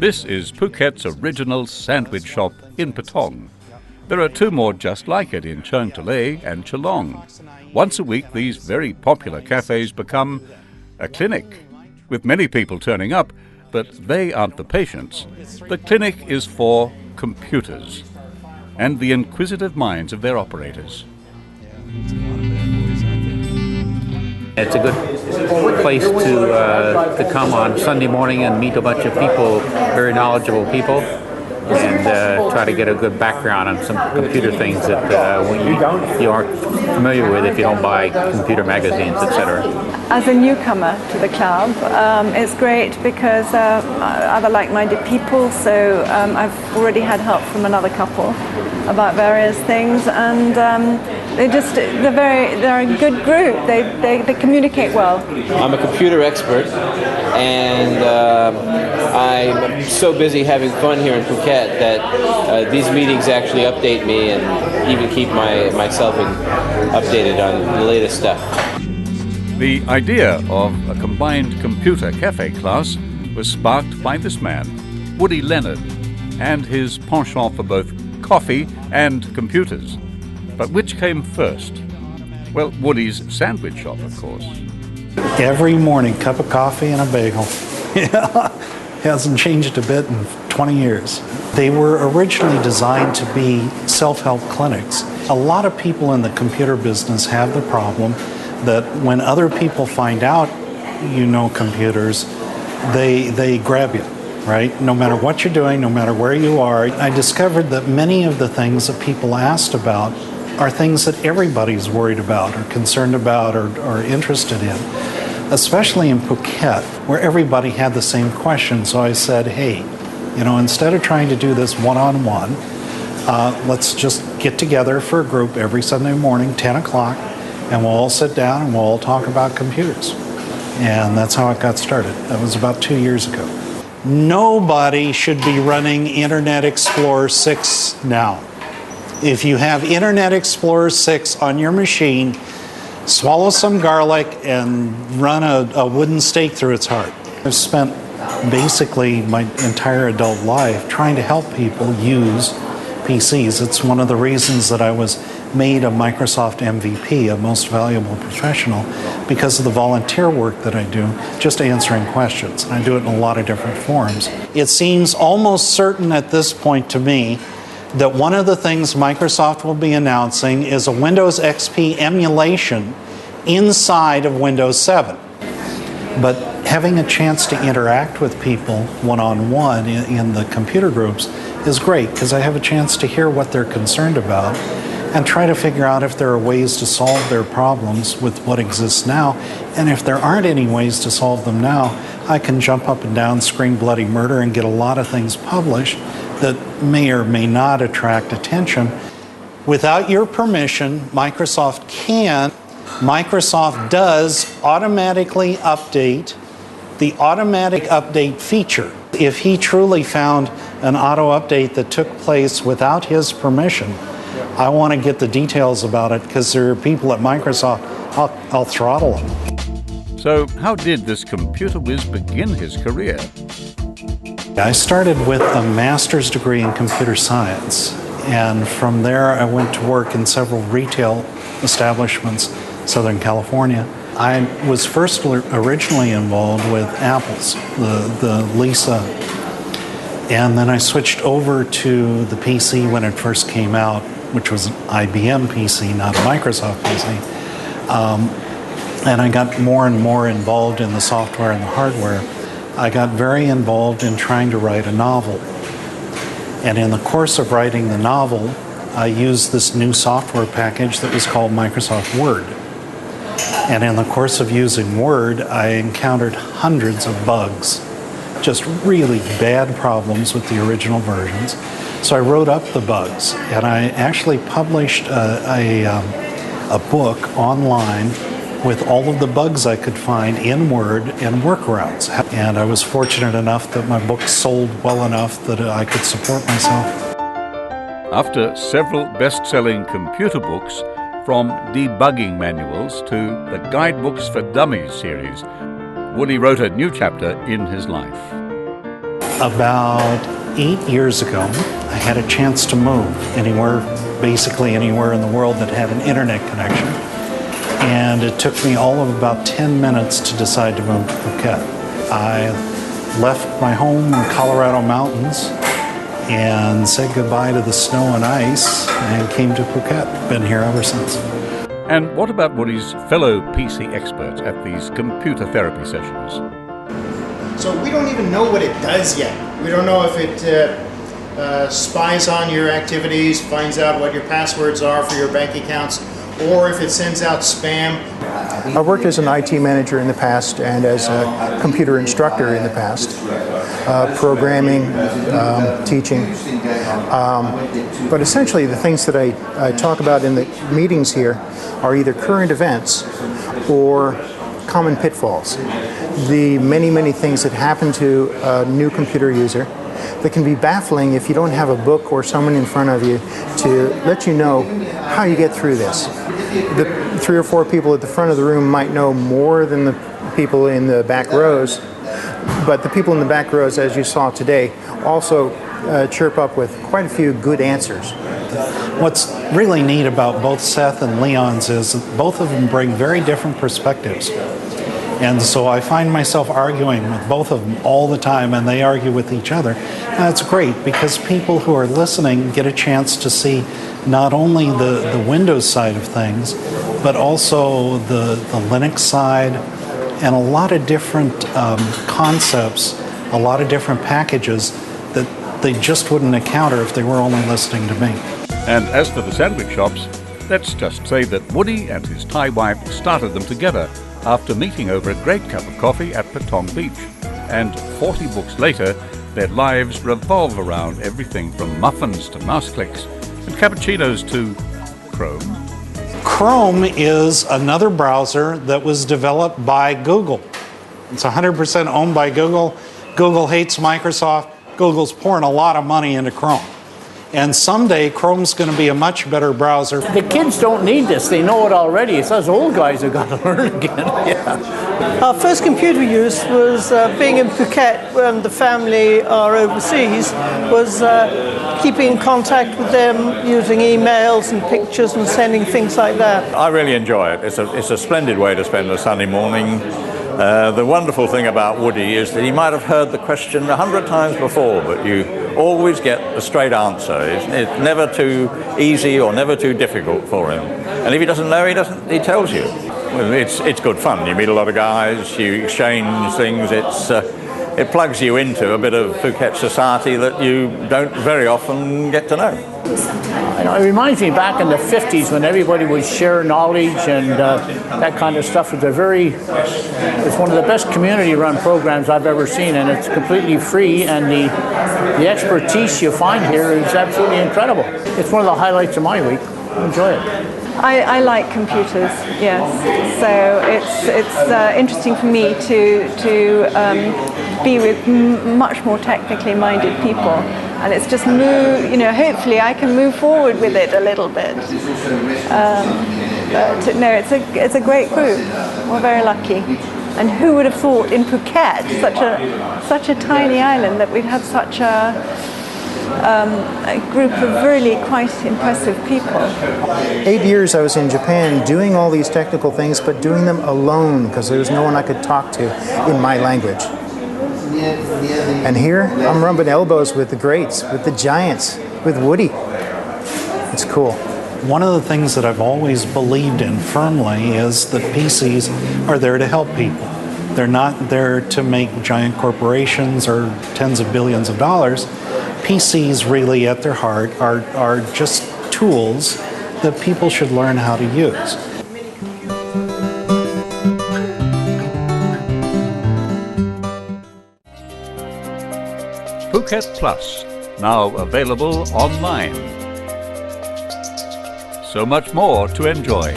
This is Phuket's original sandwich shop in Patong. There are two more just like it in Cheung Talay and Geelong. Once a week, these very popular cafes become a clinic, with many people turning up, but they aren't the patients. The clinic is for computers and the inquisitive minds of their operators. It's a good place to come on Sunday morning and meet a bunch of people, very knowledgeable people, and try to get a good background on some computer things that you aren't familiar with if you don't buy computer magazines, etc. As a newcomer to the club, it's great because other like-minded people, so I've already had help from another couple about various things, and they're a good group. They communicate well. I'm a computer expert, and I'm so busy having fun here in Phuket that these meetings actually update me and even keep myself updated on the latest stuff. The idea of a combined computer cafe class was sparked by this man, Woody Leonhard, and his penchant for both coffee and computers. But which came first? Well, Woody's sandwich shop, of course. Every morning, cup of coffee and a bagel. Hasn't changed a bit in 20 years. They were originally designed to be self-help clinics. A lot of people in the computer business have the problem that when other people find out you know computers, they grab you, right? No matter what you're doing, no matter where you are. I discovered that many of the things that people asked about are things that everybody's worried about or concerned about or interested in, especially in Phuket, where everybody had the same question. So I said, hey, instead of trying to do this one-on-one, let's just get together for a group every Sunday morning, 10 o'clock, and we'll all sit down and we'll all talk about computers. And that's how it got started. That was about 2 years ago. Nobody should be running Internet Explorer 6 now. If you have Internet Explorer 6 on your machine, swallow some garlic and run a wooden stake through its heart. I've spent basically my entire adult life trying to help people use PCs. It's one of the reasons that I was made a Microsoft MVP, a Most Valuable Professional, because of the volunteer work that I do, just answering questions. And I do it in a lot of different forms. It seems almost certain at this point to me that one of the things Microsoft will be announcing is a Windows XP emulation inside of Windows 7. But having a chance to interact with people one-on-one in the computer groups is great because I have a chance to hear what they're concerned about and try to figure out if there are ways to solve their problems with what exists now. And if there aren't any ways to solve them now, I can jump up and down, scream bloody murder, and get a lot of things published that may or may not attract attention. Without your permission, Microsoft does automatically update the automatic update feature. If he truly found an auto update that took place without his permission, I want to get the details about it because there are people at Microsoft, I'll throttle them. So how did this computer whiz begin his career? I started with a master's degree in computer science, and from there I went to work in several retail establishments, Southern California. I was first originally involved with Apple's, the Lisa, and then I switched over to the PC when it first came out, which was an IBM PC, not a Microsoft PC. And I got more and more involved in the software and the hardware. I got very involved in trying to write a novel. And in the course of writing the novel, I used this new software package that was called Microsoft Word. And in the course of using Word, I encountered hundreds of bugs, just really bad problems with the original versions. So I wrote up the bugs, and I actually published a book online with all of the bugs I could find in Word and workarounds. And I was fortunate enough that my book sold well enough that I could support myself. After several best-selling computer books, from debugging manuals to the Guidebooks for Dummies series, Woody wrote a new chapter in his life. About 8 years ago, I had a chance to move basically anywhere in the world that had an internet connection. And it took me all of about 10 minutes to decide to move to Phuket. I left my home in Colorado mountains and said goodbye to the snow and ice and came to Phuket. Been here ever since. And what about Woody's fellow PC experts at these computer therapy sessions? So we don't even know what it does yet. We don't know if it spies on your activities, finds out what your passwords are for your bank accounts, or if it sends out spam. I worked as an IT manager in the past and as a computer instructor in the past, programming, teaching. But essentially the things that I talk about in the meetings here are either current events or common pitfalls. The many things that happen to a new computer user that can be baffling if you don't have a book or someone in front of you to let you know how you get through this. The 3 or 4 people at the front of the room might know more than the people in the back rows, but the people in the back rows, as you saw today, also chirp up with quite a few good answers. What's really neat about both Seth and Leon's is both of them bring very different perspectives. And so I find myself arguing with both of them all the time, and they argue with each other. And that's great because people who are listening get a chance to see not only the Windows side of things, but also the Linux side, and a lot of different concepts, a lot of different packages that they just wouldn't encounter if they were only listening to me. And as for the sandwich shops, let's just say that Woody and his Thai wife started them together after meeting over a great cup of coffee at Patong Beach. And 40 books later, their lives revolve around everything from muffins to mouse clicks and cappuccinos to Chrome. Chrome is another browser that was developed by Google. It's 100% owned by Google. Google hates Microsoft. Google's pouring a lot of money into Chrome. And someday, Chrome's going to be a much better browser. The kids don't need this. They know it already. It's us old guys who got to learn again. Yeah. Our first computer use was being in Phuket when the family are overseas, was keeping in contact with them using emails and pictures and sending things like that. I really enjoy it. It's a splendid way to spend a Sunday morning. The wonderful thing about Woody is that he might have heard the question 100 times before, but you always get a straight answer. It's never too easy or never too difficult for him. And if he doesn't know, he tells you. Well, it's good fun. You meet a lot of guys, you exchange things. It plugs you into a bit of Phuket society that you don't very often get to know. It reminds me back in the 50s when everybody would share knowledge and that kind of stuff. It's one of the best community-run programs I've ever seen, and it's completely free, and the expertise you find here is absolutely incredible. It's one of the highlights of my week. Enjoy it. I like computers, yes. So it's interesting for me to be with much more technically minded people, and it's just hopefully I can move forward with it a little bit. But no, it's a great group. We're very lucky. And who would have thought in Phuket, such a tiny island, that we'd have such a group of really quite impressive people. 8 years I was in Japan doing all these technical things, but doing them alone because there was no one I could talk to in my language. And here I'm rubbing elbows with the greats, with the giants, with Woody. It's cool. One of the things that I've always believed in firmly is that PCs are there to help people. They're not there to make giant corporations or tens of billions of dollars. PCs really at their heart are just tools that people should learn how to use. Phuket Plus, now available online. So much more to enjoy.